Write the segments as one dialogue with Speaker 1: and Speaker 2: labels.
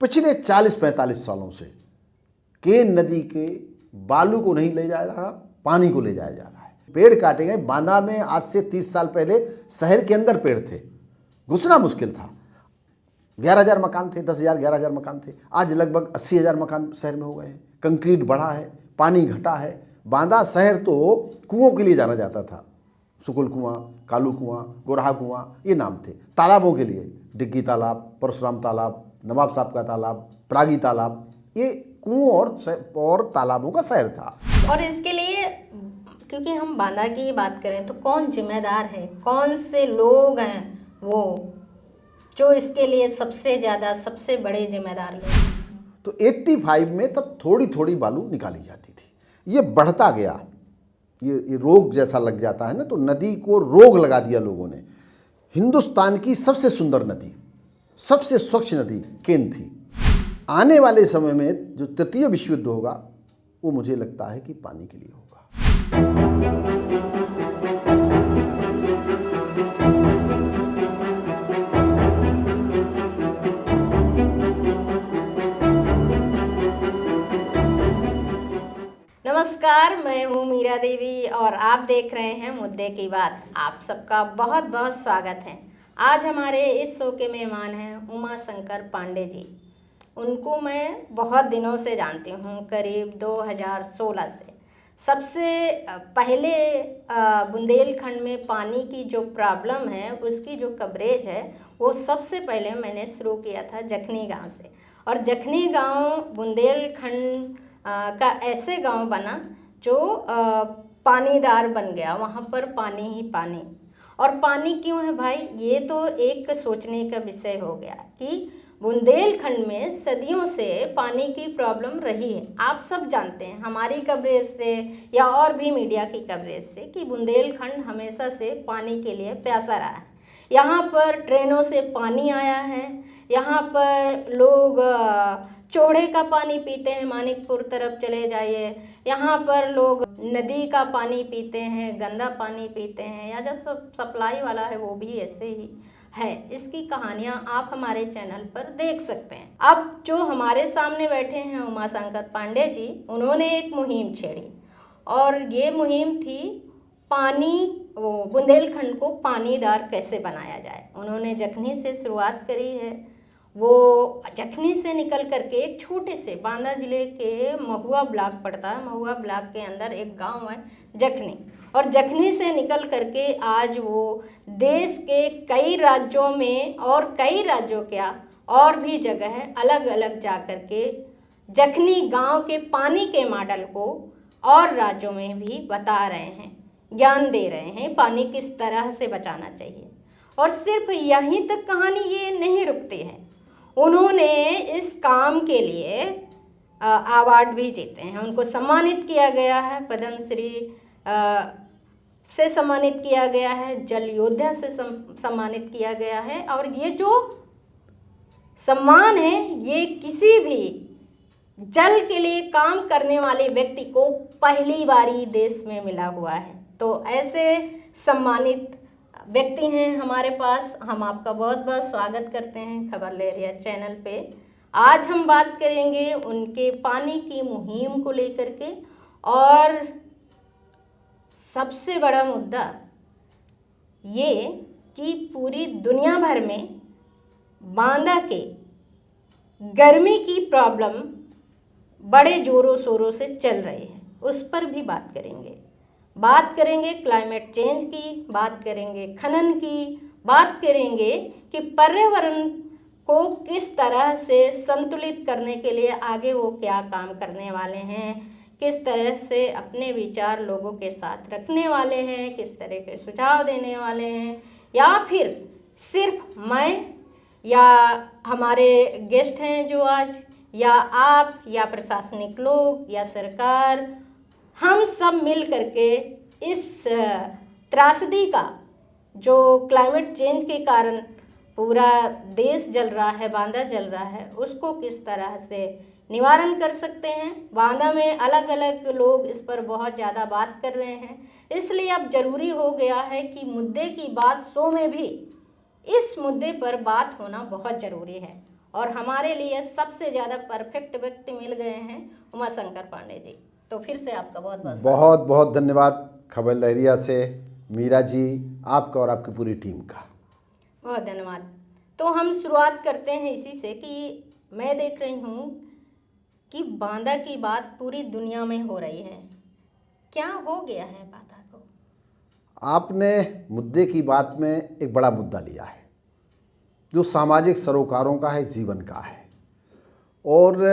Speaker 1: पिछले 40-45 सालों से केन नदी के बालू को नहीं ले जाया जा रहा, पानी को ले जाया जा रहा है। पेड़ काटे गए। बांदा में आज से 30 साल पहले शहर के अंदर पेड़ थे, घुसना मुश्किल था। 11,000 मकान थे, 10,000 11,000 मकान थे। आज लगभग 80,000 मकान शहर में हो गए हैं। कंक्रीट बढ़ा है, पानी घटा है। बांदा शहर तो कुओं के लिए जाना जाता था, सुकुल कुआं, कालू कुआं, गोरहा कुआं, ये नाम थे। तालाबों के लिए डिग्गी तालाब, परशुराम तालाब, नवाब साहब का तालाब, प्रागी तालाब, ये कुओं और तालाबों का शहर था।
Speaker 2: और इसके लिए क्योंकि हम बांदा की ही बात करें तो कौन जिम्मेदार है, कौन से लोग हैं वो जो इसके लिए सबसे ज़्यादा सबसे बड़े जिम्मेदार लोग?
Speaker 1: तो 85 में तब थोड़ी थोड़ी बालू निकाली जाती थी। ये बढ़ता गया, ये रोग जैसा लग जाता है ना, तो नदी को रोग लगा दिया लोगों ने। हिंदुस्तान की सबसे सुंदर नदी, सबसे स्वच्छ नदी केन थी। आने वाले समय में जो तृतीय विश्व युद्ध होगा वो मुझे लगता है कि पानी के लिए होगा।
Speaker 2: नमस्कार, मैं हूँ मीरा देवी और आप देख रहे हैं मुद्दे की बात। आप सबका बहुत बहुत स्वागत है। आज हमारे इस शो के मेहमान हैं उमा शंकर पांडे जी। उनको मैं बहुत दिनों से जानती हूँ, करीब 2016 से। सबसे पहले बुंदेलखंड में पानी की जो प्रॉब्लम है उसकी जो कवरेज है वो सबसे पहले मैंने शुरू किया था जखनी गांव से। और जखनी गांव बुंदेलखंड का ऐसे गांव बना जो पानीदार बन गया, वहाँ पर पानी ही पानी। और पानी क्यों है भाई, ये तो एक सोचने का विषय हो गया कि बुंदेलखंड में सदियों से पानी की प्रॉब्लम रही है। आप सब जानते हैं हमारी कवरेज से या और भी मीडिया की कवरेज से कि बुंदेलखंड हमेशा से पानी के लिए प्यासा रहा है। यहाँ पर ट्रेनों से पानी आया है, यहाँ पर लोग चोड़े का पानी पीते हैं, मानिकपुर तरफ चले जाइए, यहाँ पर लोग नदी का पानी पीते हैं, गंदा पानी पीते हैं, या जो सब सप्लाई वाला है वो भी ऐसे ही है। इसकी कहानियाँ आप हमारे चैनल पर देख सकते हैं। अब जो हमारे सामने बैठे हैं उमा शंकर पांडे जी, उन्होंने एक मुहिम छेड़ी और ये मुहिम थी बुंदेलखंड को पानीदार कैसे बनाया जाए। उन्होंने जखनी से शुरुआत करी है। वो जखनी से निकल करके एक छोटे से बांदा जिले के महुआ ब्लॉक पड़ता है, महुआ ब्लॉक के अंदर एक गांव है जखनी, और जखनी से निकल करके आज वो देश के कई राज्यों में और कई राज्यों क्या और भी जगह है अलग अलग जा कर के जखनी गांव के पानी के मॉडल को और राज्यों में भी बता रहे हैं, ज्ञान दे रहे हैं पानी किस तरह से बचाना चाहिए। और सिर्फ यहीं तक कहानी ये नहीं रुकती है, उन्होंने इस काम के लिए अवार्ड भी जीते हैं। उनको सम्मानित किया गया है, पद्मश्री से सम्मानित किया गया है, जल योद्धा से सम्मानित किया गया है। और ये जो सम्मान है ये किसी भी जल के लिए काम करने वाले व्यक्ति को पहली बारी देश में मिला हुआ है। तो ऐसे सम्मानित व्यक्ति हैं हमारे पास। हम आपका बहुत बहुत स्वागत करते हैं खबर लहरिया चैनल पे। आज हम बात करेंगे उनके पानी की मुहिम को लेकर के, और सबसे बड़ा मुद्दा ये कि पूरी दुनिया भर में बांदा के गर्मी की प्रॉब्लम बड़े ज़ोरों शोरों से चल रही है, उस पर भी बात करेंगे। बात करेंगे क्लाइमेट चेंज की, बात करेंगे खनन की, बात करेंगे कि पर्यावरण को किस तरह से संतुलित करने के लिए आगे वो क्या काम करने वाले हैं, किस तरह से अपने विचार लोगों के साथ रखने वाले हैं, किस तरह के सुझाव देने वाले हैं, या फिर सिर्फ मैं या हमारे गेस्ट हैं जो आज, या आप, या प्रशासनिक लोग, या सरकार, हम सब मिल करके इस त्रासदी का जो क्लाइमेट चेंज के कारण पूरा देश जल रहा है, बांदा जल रहा है, उसको किस तरह से निवारण कर सकते हैं। बांदा में अलग अलग लोग इस पर बहुत ज़्यादा बात कर रहे हैं, इसलिए अब ज़रूरी हो गया है कि मुद्दे की बात शो में भी इस मुद्दे पर बात होना बहुत ज़रूरी है। और हमारे लिए सबसे ज़्यादा परफेक्ट व्यक्ति मिल गए हैं उमाशंकर पांडे जी। तो फिर से आपका बहुत बहुत
Speaker 1: बहुत बहुत धन्यवाद खबर लहरिया से मीरा जी, आपका और आपकी पूरी टीम का
Speaker 2: बहुत धन्यवाद। तो हम शुरुआत करते हैं इसी से कि मैं देख रही हूँ कि बांदा की बात पूरी दुनिया में हो रही है। क्या हो गया है बांदा को?
Speaker 1: आपने मुद्दे की बात में एक बड़ा मुद्दा लिया है जो सामाजिक सरोकारों का है, जीवन का है, और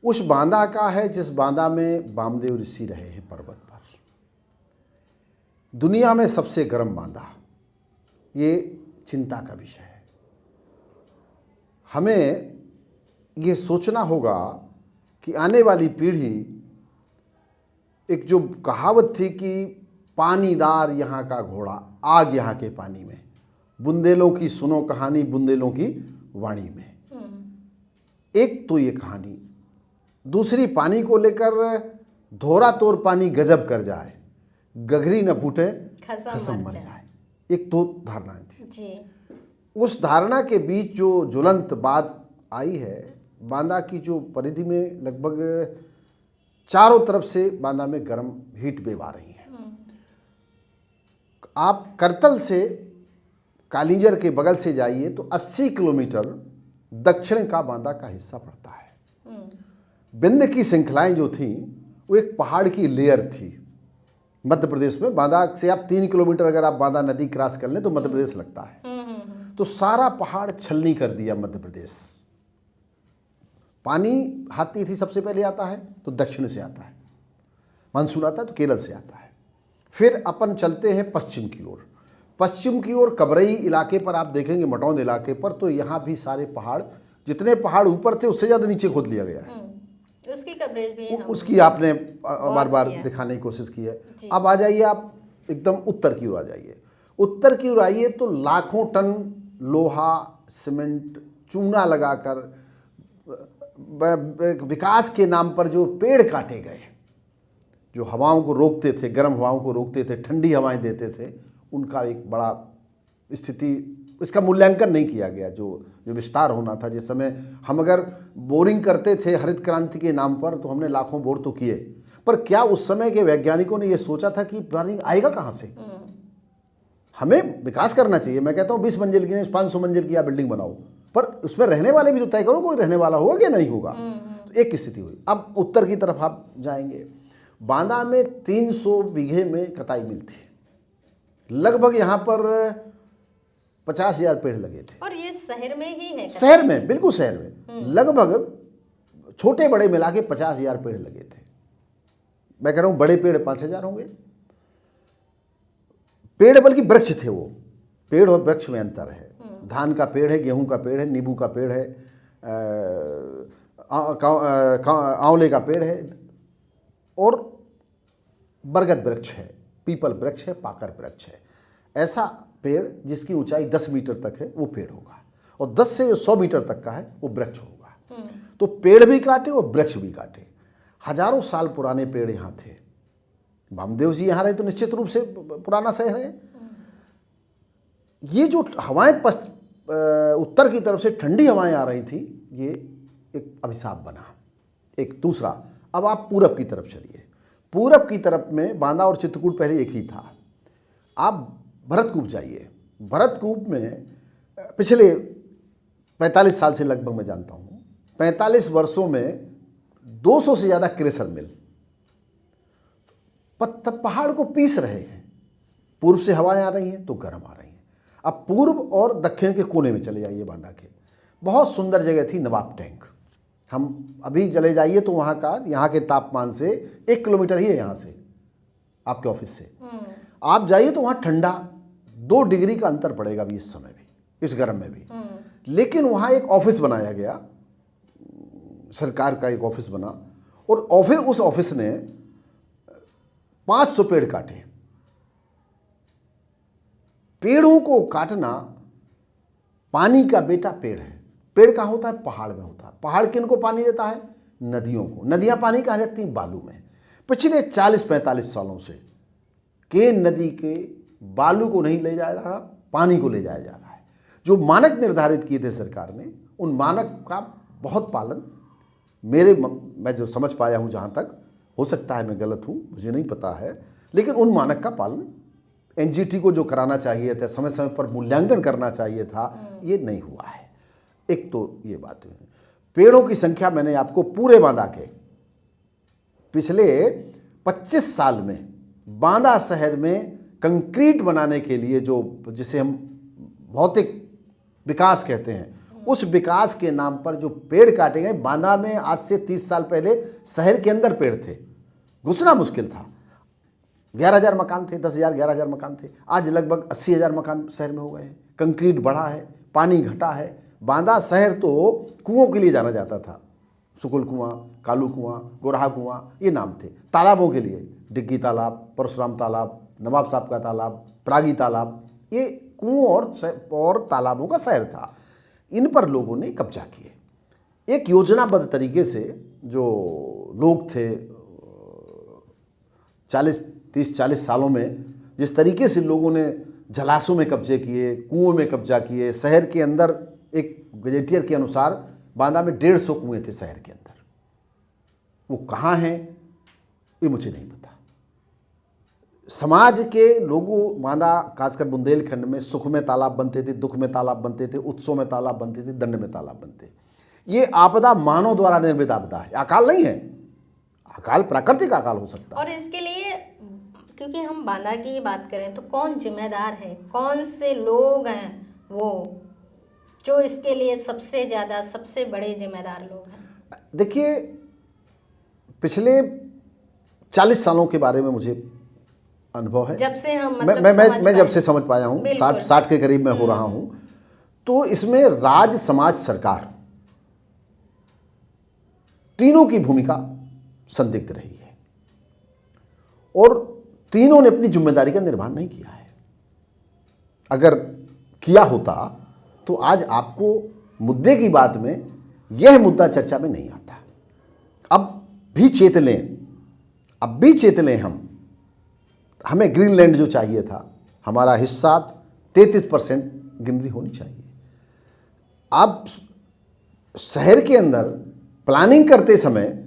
Speaker 1: उस बांदा का है जिस बांदा में वामदेव ऋषि रहे हैं पर्वत पर। दुनिया में सबसे गर्म बांदा, ये चिंता का विषय है। हमें ये सोचना होगा कि आने वाली पीढ़ी, एक जो कहावत थी कि पानीदार यहाँ का घोड़ा, आग यहाँ के पानी में, बुंदेलों की सुनो कहानी बुंदेलों की वाणी में। एक तो ये कहानी, दूसरी पानी को लेकर धोरा तोर पानी गजब कर जाए, गगरी न फूटे खसम मर जाए। एक दो धारणाएं थी
Speaker 2: जी।
Speaker 1: उस धारणा के बीच जो ज्वलंत बात आई है, बांदा की जो परिधि में लगभग चारों तरफ से बांदा में गर्म हीट वेव आ रही है। आप करतल से कालिंजर के बगल से जाइए तो 80 किलोमीटर दक्षिण का बांदा का हिस्सा पड़ता है। विंध्य की श्रृंखलाएं जो थी वो एक पहाड़ की लेयर थी। मध्य प्रदेश में बांदा से आप 3 किलोमीटर अगर आप बांदा नदी क्रॉस कर लें तो मध्य प्रदेश लगता है। तो सारा पहाड़ छलनी कर दिया मध्य प्रदेश। पानी हाथी थी सबसे पहले आता है तो दक्षिण से आता है, मानसून आता है तो केरल से आता है। फिर अपन चलते हैं पश्चिम की ओर। पश्चिम की ओर कबरई इलाके पर आप देखेंगे, मटौंद इलाके पर, तो यहाँ भी सारे पहाड़, जितने पहाड़ ऊपर थे उससे ज़्यादा नीचे खोद लिया गया है।
Speaker 2: उसकी कवरेज भी
Speaker 1: उसकी आपने बार बार दिखाने की कोशिश की है। अब आ जाइए आप एकदम उत्तर की ओर आ जाइए। उत्तर की ओर आइए तो लाखों टन लोहा, सीमेंट, चूना लगाकर विकास के नाम पर जो पेड़ काटे गए, जो हवाओं को रोकते थे, गर्म हवाओं को रोकते थे, ठंडी हवाएं देते थे, उनका एक बड़ा स्थिति, इसका मूल्यांकन नहीं किया गया। जो विस्तार होना था, जिस समय हम अगर बोरिंग करते थे हरित क्रांति के नाम पर तो हमने लाखों बोर तो किए, पर क्या उस समय के वैज्ञानिकों ने यह सोचा था कि पानी आएगा कहाँ से? हमें विकास करना चाहिए। मैं कहता हूँ 20 मंजिल की नहीं 500 मंजिल की आप बिल्डिंग बनाओ, पर उसमें रहने वाले भी तो तय करो, कोई रहने वाला होगा कि नहीं होगा। तो एक स्थिति हुई। अब उत्तर की तरफ आप जाएंगे, बांदा में 300 बीघे में कटाई मिलती है। लगभग यहाँ पर 50,000 पेड़ लगे थे।
Speaker 2: और ये शहर में ही है?
Speaker 1: शहर में, बिल्कुल शहर में। लगभग छोटे बड़े मिला के 50,000 पेड़ लगे थे। मैं कह रहा हूँ बड़े पेड़ 5,000 होंगे। पेड़ बल्कि वृक्ष थे वो। पेड़ और वृक्ष में अंतर है। धान का पेड़ है, गेहूं का पेड़ है, नींबू का पेड़ है, आंवले का पेड़ है, और बरगद वृक्ष है, पीपल वृक्ष है, पाकर वृक्ष है। ऐसा पेड़ जिसकी ऊंचाई 10 मीटर तक है वो पेड़ होगा, और 10 से 100 मीटर तक का है वो वृक्ष होगा। तो पेड़ भी काटे और वृक्ष भी काटे। हजारों साल पुराने पेड़ यहाँ थे। वामदेव जी यहाँ रहे तो निश्चित रूप से पुराना शहर है। ये जो हवाएं उत्तर की तरफ से ठंडी हवाएं आ रही थी, ये एक अभिशाप बना। एक दूसरा, अब आप पूरब की तरफ चलिए। पूरब की तरफ में बांदा और चित्रकूट पहले एक ही था। आप भरतकूप जाइए। भरतकूप में पिछले 45 साल से लगभग मैं जानता हूँ, 45 वर्षों में 200 से ज़्यादा क्रेशर मिल पहाड़ को पीस रहे हैं। पूर्व से हवाएं आ रही हैं तो गर्म आ रही हैं। अब पूर्व और दक्षिण के कोने में चले जाइए बांदा के, बहुत सुंदर जगह थी नवाब टैंक। हम अभी चले जाइए तो वहाँ का, यहाँ के तापमान से 1 किलोमीटर ही है यहाँ से, आपके ऑफिस से। आप जाइए तो वहाँ ठंडा 2 डिग्री का अंतर पड़ेगा भी इस समय भी, इस गर्म में भी। लेकिन वहाँ एक ऑफिस बनाया गया, सरकार का एक ऑफिस बना, और उस ऑफिस ने 500 पेड़ काटे। पेड़ों को काटना, पानी का बेटा पेड़ है। पेड़ कहाँ होता है? पहाड़ में होता है। पहाड़ किन को पानी देता है? नदियों को। नदियाँ पानी कहाँ रखती हैं? बालू में। पिछले 40-45 सालों से केन नदी के बालू को नहीं ले जाया जा रहा, पानी को ले जाया जा रहा है। जो मानक निर्धारित किए थे सरकार ने, उन मानक का बहुत पालन मैं जो समझ पाया हूँ, जहाँ तक हो सकता है मैं गलत हूँ, मुझे नहीं पता है, लेकिन उन मानक का पालन एनजीटी को जो कराना चाहिए था, समय समय पर मूल्यांकन करना चाहिए था, ये नहीं हुआ है। एक तो ये बात है। पेड़ों की संख्या मैंने आपको पूरे बांदा के पिछले 25 साल में बांदा शहर में कंक्रीट बनाने के लिए जिसे हम भौतिक विकास कहते हैं, उस विकास के नाम पर जो पेड़ काटे गए, बांदा में आज से 30 साल पहले शहर के अंदर पेड़ थे, घुसना मुश्किल था। 11,000 मकान थे, 10,000 11,000 मकान थे, आज लगभग 80,000 मकान शहर में हो गए हैं। कंक्रीट बढ़ा है, पानी घटा है। बांदा शहर तो कुओं के लिए जाना जाता था, सुकुल कुआं, कालू कुआं, गोरहा कुआं, ये नाम थे। तालाबों के लिए डिग्गी तालाब, परशुराम तालाब, नवाब साहब का तालाब, प्रागी तालाब, ये कुओं और तालाबों का शहर था। इन पर लोगों ने कब्जा किए। एक योजनाबद्ध तरीके से जो लोग थे 30-40 सालों में, जिस तरीके से लोगों ने जलाशयों में कब्जे किए, कुओं में कब्जा किए, शहर के अंदर एक गजेटियर के अनुसार बांदा में 150 कुएं थे शहर के अंदर। वो कहाँ हैं ये मुझे नहीं पता। समाज के लोगों, बांदा खासकर बुंदेलखंड में सुख में तालाब बनते थे, दुख में तालाब बनते थे, उत्सव में तालाब बनते थे, दंड में तालाब बनते। ये आपदा मानव द्वारा निर्मित आपदा है, अकाल नहीं है। अकाल प्राकृतिक अकाल हो सकता है।
Speaker 2: और इसके लिए क्योंकि हम बांदा की ही बात करें तो कौन जिम्मेदार है, कौन से लोग हैं वो जो इसके लिए सबसे ज़्यादा, सबसे बड़े जिम्मेदार लोग हैं?
Speaker 1: देखिए, पिछले 40 सालों के बारे में मुझे अनुभव है,
Speaker 2: जब से हम
Speaker 1: मैं जब से समझ पाया हूँ, 60 के करीब मैं हो रहा हूँ। तो इसमें राज्य, समाज, सरकार तीनों की भूमिका संदिग्ध रही है और तीनों ने अपनी जिम्मेदारी का निर्वहन नहीं किया है। अगर किया होता तो आज आपको मुद्दे की बात में यह मुद्दा चर्चा में नहीं आता। अब भी चेत लें हमें ग्रीनलैंड जो चाहिए था, हमारा हिस्सा 33% ग्रीनरी होनी चाहिए। अब शहर के अंदर प्लानिंग करते समय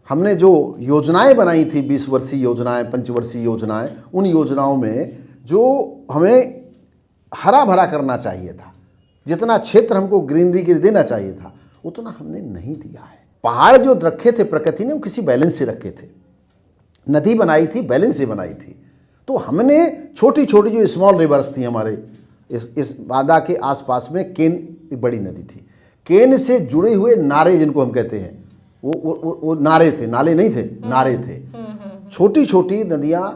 Speaker 1: हमने जो योजनाएं बनाई थी, 20 वर्षीय योजनाएं, पंचवर्षीय योजनाएं, उन योजनाओं में जो हमें हरा भरा करना चाहिए था, जितना क्षेत्र हमको ग्रीनरी के लिए देना चाहिए था, उतना हमने नहीं दिया है। पहाड़ जो रखे थे प्रकृति ने, वो किसी बैलेंस से रखे थे। नदी बनाई थी, बैलेंस से बनाई थी। तो हमने छोटी छोटी जो स्मॉल रिवर्स थी हमारे इस बांदा के आसपास में, केन एक बड़ी नदी थी, केन से जुड़े हुए नारे जिनको हम कहते हैं, वो नारे थे, नाले नहीं थे, नारे थे। छोटी छोटी नदियाँ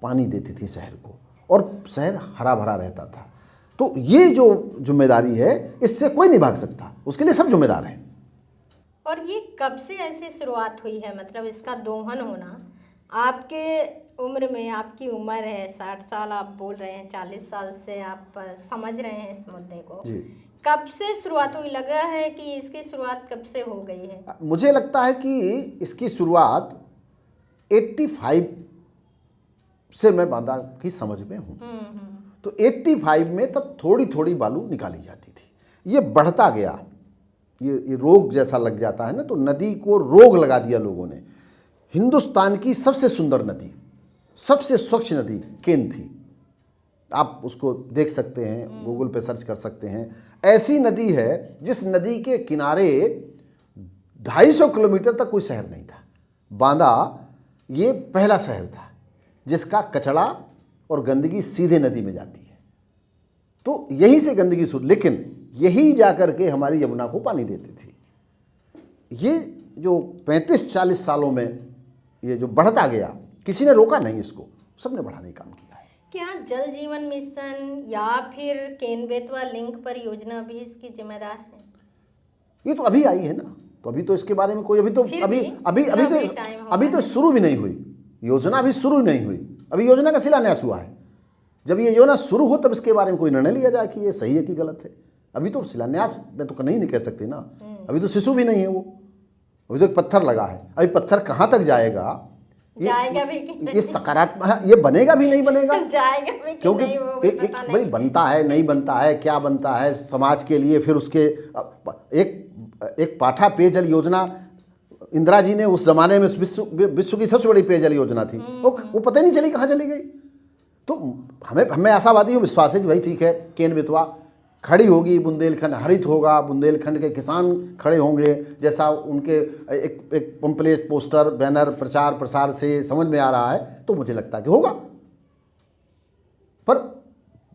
Speaker 1: पानी देती थी शहर को और शहर हरा भरा रहता था। तो ये जो जिम्मेदारी है, इससे कोई नहीं भाग सकता, उसके लिए सब जिम्मेदार हैं।
Speaker 2: और ये कब से ऐसी शुरुआत हुई है, मतलब इसका दोहन होना? आपके उम्र में, आपकी उम्र है 60 साल, आप बोल रहे हैं 40 साल से आप समझ रहे हैं इस मुद्दे को जी। कब से शुरुआत हुई? लगा है कि इसकी शुरुआत कब से हो गई है?
Speaker 1: मुझे लगता है कि इसकी शुरुआत 85 से मैं बांदा की समझ में हूँ। तो 85 में तब थोड़ी थोड़ी बालू निकाली जाती थी। ये बढ़ता गया, ये रोग जैसा लग जाता है ना, तो नदी को रोग लगा दिया लोगों ने। हिंदुस्तान की सबसे सुंदर नदी, सबसे स्वच्छ नदी केन थी। आप उसको देख सकते हैं, गूगल पे सर्च कर सकते हैं। ऐसी नदी है जिस नदी के किनारे 250 किलोमीटर तक कोई शहर नहीं था। बांदा ये पहला शहर था जिसका कचरा और गंदगी सीधे नदी में जाती है। तो यहीं से गंदगी शुरू, लेकिन यही जाकर के हमारी यमुना को पानी देती थी। ये जो 35-40 सालों में ये जो बढ़ता गया, किसी ने रोका नहीं इसको, सबने बढ़ाने का काम किया है।
Speaker 2: क्या जल जीवन मिशन या फिर केन बेतवा लिंक परियोजना भी इसकी जिम्मेदार है?
Speaker 1: ये तो अभी आई है ना, तो अभी तो इसके बारे में कोई अभी तो शुरू भी नहीं हुई योजना, अभी शुरू नहीं हुई। अभी योजना का शिलान्यास हुआ है। जब ये योजना शुरू हो तब इसके बारे में कोई निर्णय लिया जाए कि ये सही है कि गलत है। अभी तो शिलान्यास में तो नहीं कह सकते ना, अभी तो शिशु भी नहीं है वो, अभी तो एक पत्थर लगा है। अभी पत्थर कहाँ तक जाएगा
Speaker 2: जाएगा भी कि
Speaker 1: ये सकारात्मक, हाँ, ये बनेगा भी नहीं बनेगा,
Speaker 2: जाएगा भी कि
Speaker 1: क्योंकि
Speaker 2: नहीं वो भी
Speaker 1: एक
Speaker 2: पता
Speaker 1: भाई
Speaker 2: नहीं।
Speaker 1: बनता है नहीं बनता है, क्या बनता है समाज के लिए, फिर उसके एक पाठा पेयजल योजना इंदिरा जी ने उस जमाने में विश्व की सबसे बड़ी पेयजल योजना थी, वो पता ही नहीं चली कहाँ चली गई। तो हमें आशावादी हूँ, विश्वास है कि भाई ठीक है, केन बेतवा खड़ी होगी, बुंदेलखंड हरित होगा, बुंदेलखंड के किसान खड़े होंगे, जैसा उनके एक पंपलेट पोस्टर बैनर प्रचार प्रसार से समझ में आ रहा है, तो मुझे लगता है कि होगा। पर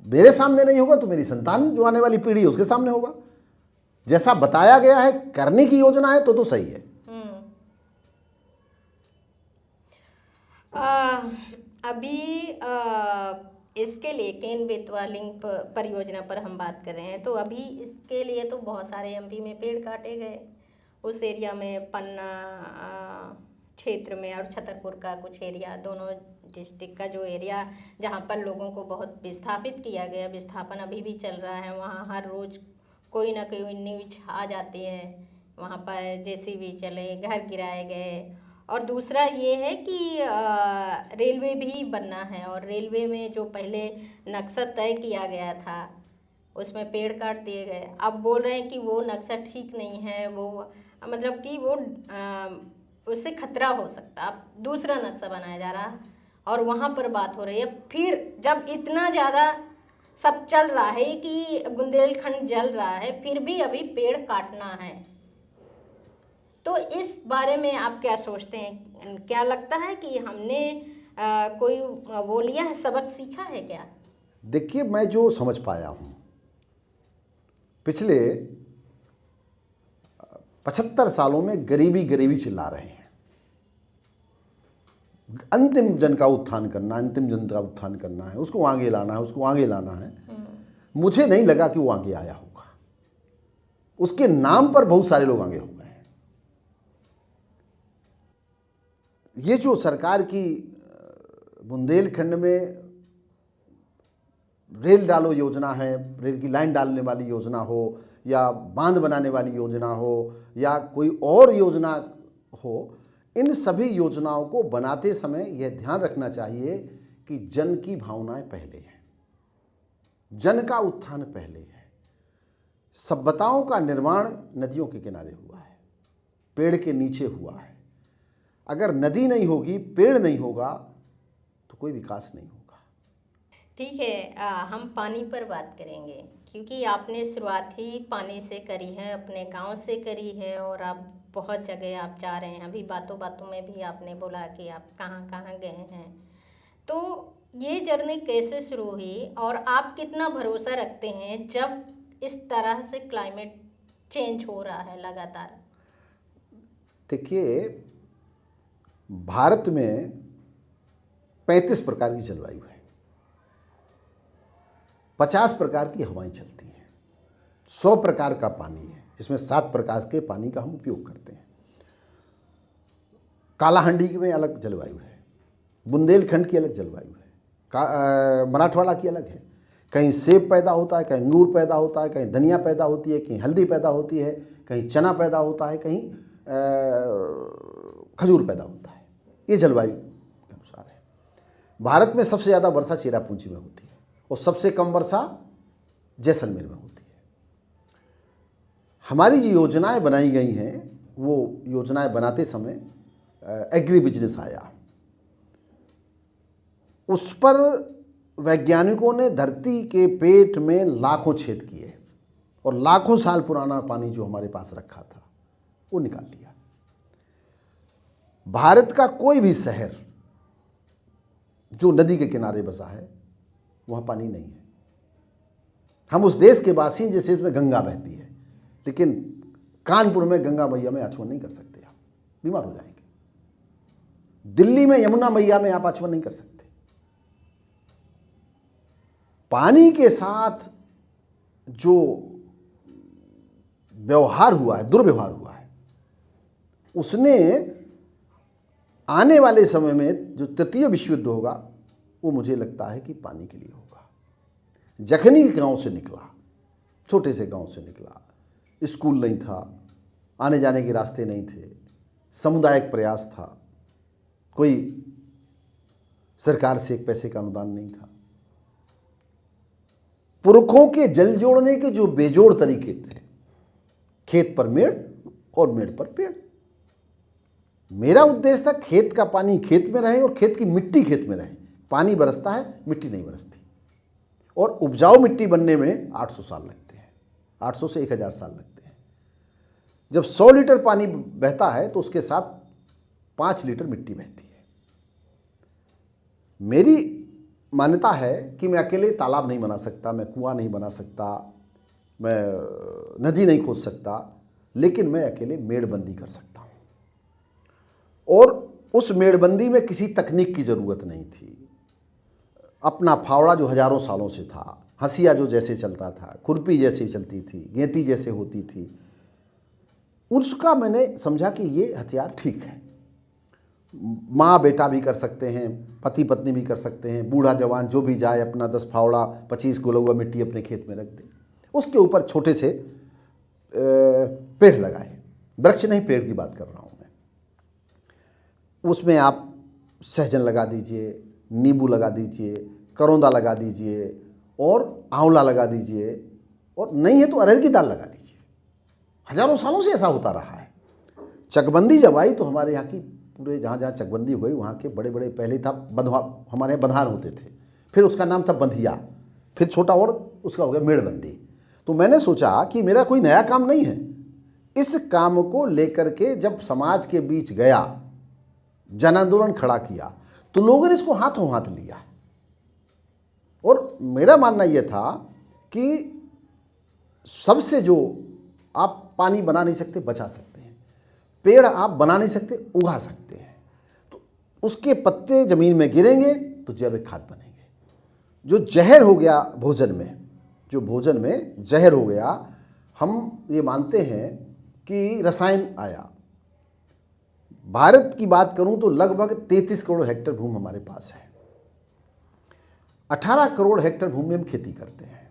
Speaker 1: मेरे सामने नहीं होगा तो मेरी संतान जो आने वाली पीढ़ी है उसके सामने होगा। जैसा बताया गया है करने की योजना है तो सही है।
Speaker 2: अभी इसके लिए केन बेतवा लिंक परियोजना पर हम बात कर रहे हैं, तो अभी इसके लिए तो बहुत सारे एमपी में पेड़ काटे गए, उस एरिया में पन्ना क्षेत्र में और छतरपुर का कुछ एरिया, दोनों डिस्ट्रिक्ट का जो एरिया जहाँ पर लोगों को बहुत विस्थापित किया गया, विस्थापन अभी भी चल रहा है, वहाँ हर रोज़ कोई ना कोई न्यूज आ जाती है, वहाँ पर जेसीबी चले, घर गिराए गए। और दूसरा ये है कि रेलवे भी बनना है, और रेलवे में जो पहले नक्शा तय किया गया था उसमें पेड़ काट दिए गए। अब बोल रहे हैं कि वो नक्शा ठीक नहीं है, वो मतलब कि वो उससे खतरा हो सकता, अब दूसरा नक्शा बनाया जा रहा है और वहाँ पर बात हो रही है। फिर जब इतना ज़्यादा सब चल रहा है कि बुंदेलखंड जल रहा है, फिर भी अभी पेड़ काटना है, तो इस बारे में आप क्या सोचते हैं? क्या लगता है कि हमने कोई वो लिया है, सबक सीखा है क्या?
Speaker 1: देखिए, मैं जो समझ पाया हूँ, पिछले 75 सालों में गरीबी गरीबी चिल्ला रहे हैं। अंतिम जन का उत्थान करना, अंतिम जन का उत्थान करना है, उसको आगे लाना है, उसको आगे लाना है। मुझे नहीं लगा कि वो आगे आया होगा। उसके नाम पर बहुत सारे लोग आगे हो गए हैं। ये जो सरकार की बुंदेलखंड में रेल डालो योजना है, रेल की लाइन डालने वाली योजना हो, या बांध बनाने वाली योजना हो, या कोई और योजना हो, इन सभी योजनाओं को बनाते समय यह ध्यान रखना चाहिए कि जन की भावनाएं पहले हैं, जन का उत्थान पहले है। सभ्यताओं का निर्माण नदियों के किनारे हुआ है, पेड़ के नीचे हुआ है। अगर नदी नहीं होगी, पेड़ नहीं होगा, तो कोई विकास नहीं होगा।
Speaker 2: ठीक है, हम पानी पर बात करेंगे, क्योंकि आपने शुरुआत ही पानी से करी है, अपने गांव से करी है, और आप बहुत जगह आप जा रहे हैं। अभी बातों बातों में भी आपने बोला कि आप कहाँ कहाँ गए हैं। तो ये जर्नी कैसे शुरू हुई, और आप कितना भरोसा रखते हैं जब इस तरह से क्लाइमेट चेंज हो रहा है लगातार?
Speaker 1: देखिए, भारत में 35 प्रकार की जलवायु है, 50 प्रकार की हवाएं चलती हैं, 100 प्रकार का पानी है, जिसमें 7 प्रकार के पानी का हम उपयोग करते हैं। कालाहांडी में अलग जलवायु है, बुंदेलखंड की अलग जलवायु है, मराठवाड़ा की अलग है। कहीं सेब पैदा होता है, कहीं अंगूर पैदा होता है, कहीं धनिया पैदा होती है, कहीं हल्दी पैदा होती है, कहीं चना पैदा होता है, कहीं खजूर पैदा होता है। ये जलवायु के अनुसार है। भारत में सबसे ज़्यादा वर्षा चेरापूंजी में होती है और सबसे कम वर्षा जैसलमेर में होती है। हमारी जो योजनाएं बनाई गई हैं, वो योजनाएं बनाते समय एग्री बिजनेस आया, उस पर वैज्ञानिकों ने धरती के पेट में लाखों छेद किए और लाखों साल पुराना पानी जो हमारे पास रखा था वो निकाल लिया। भारत का कोई भी शहर जो नदी के किनारे बसा है, वहाँ पानी नहीं है। हम उस देश के वासी जैसे इसमें गंगा बहती है, लेकिन कानपुर में गंगा मैया में आचमन नहीं कर सकते, आप बीमार हो जाएंगे। दिल्ली में यमुना मैया में आप आचमन नहीं कर सकते। पानी के साथ जो व्यवहार हुआ है, दुर्व्यवहार हुआ है, उसने आने वाले समय में जो तृतीय विश्व युद्ध होगा, वो मुझे लगता है कि पानी के लिए होगा। जखनी गांव से निकला, छोटे से गांव से निकला, स्कूल नहीं था, आने जाने के रास्ते नहीं थे, सामुदायिक प्रयास था, कोई सरकार से एक पैसे का अनुदान नहीं था। पुरखों के जल जोड़ने के जो बेजोड़ तरीके थे, खेत पर मेड़ और मेड़ पर पेड़। मेरा उद्देश्य था खेत का पानी खेत में रहे और खेत की मिट्टी खेत में रहे। पानी बरसता है, मिट्टी नहीं बरसती, और उपजाऊ मिट्टी बनने में 800 साल लगते हैं, 800 से 1000 साल लगते हैं। जब 100 लीटर पानी बहता है तो उसके साथ 5 लीटर मिट्टी बहती है। मेरी मान्यता है कि मैं अकेले तालाब नहीं बना सकता, मैं कुआं नहीं बना सकता, मैं नदी नहीं खोद सकता, लेकिन मैं अकेले मेड़बंदी कर सकता हूँ। और उस मेड़बंदी में किसी तकनीक की ज़रूरत नहीं थी। अपना फावड़ा जो हजारों सालों से था, हंसिया जो जैसे चलता था, खुरपी जैसे चलती थी, गेंती जैसे होती थी, उसका मैंने समझा कि ये हथियार ठीक है। माँ बेटा भी कर सकते हैं, पति पत्नी भी कर सकते हैं, बूढ़ा जवान जो भी जाए अपना 10 फावड़ा 25 गोलौआ मिट्टी अपने खेत में रख दे, उसके ऊपर छोटे से पेड़ लगाए। वृक्ष नहीं, पेड़ की बात कर रहा हूँ मैं। उसमें आप सहजन लगा दीजिए, नींबू लगा दीजिए, करौंदा लगा दीजिए और आंवला लगा दीजिए, और नहीं है तो अरहर की दाल लगा दीजिए। हजारों सालों से ऐसा होता रहा है। चकबंदी जब आई तो हमारे यहाँ की पूरे जहाँ जहाँ चकबंदी हुई वहाँ के बड़े बड़े, पहले था बंधवा, हमारे यहाँ बंधान होते थे, फिर उसका नाम था बंधिया, फिर छोटा और उसका हो गया मेड़बंदी। तो मैंने सोचा कि मेरा कोई नया काम नहीं है, इस काम को लेकर के जब समाज के बीच गया, जन आंदोलन खड़ा किया, तो लोगों ने इसको हाथों हाथ लिया। और मेरा मानना यह था कि सबसे जो आप पानी बना नहीं सकते बचा सकते हैं, पेड़ आप बना नहीं सकते उगा सकते हैं। तो उसके पत्ते ज़मीन में गिरेंगे तो जैविक खाद बनेंगे। जो जहर हो गया भोजन में, जो भोजन में जहर हो गया, हम ये मानते हैं कि रसायन आया। भारत की बात करूं तो लगभग 33 करोड़ हेक्टेयर भूमि हमारे पास है। 18 करोड़ हेक्टेयर भूमि में हम खेती करते हैं,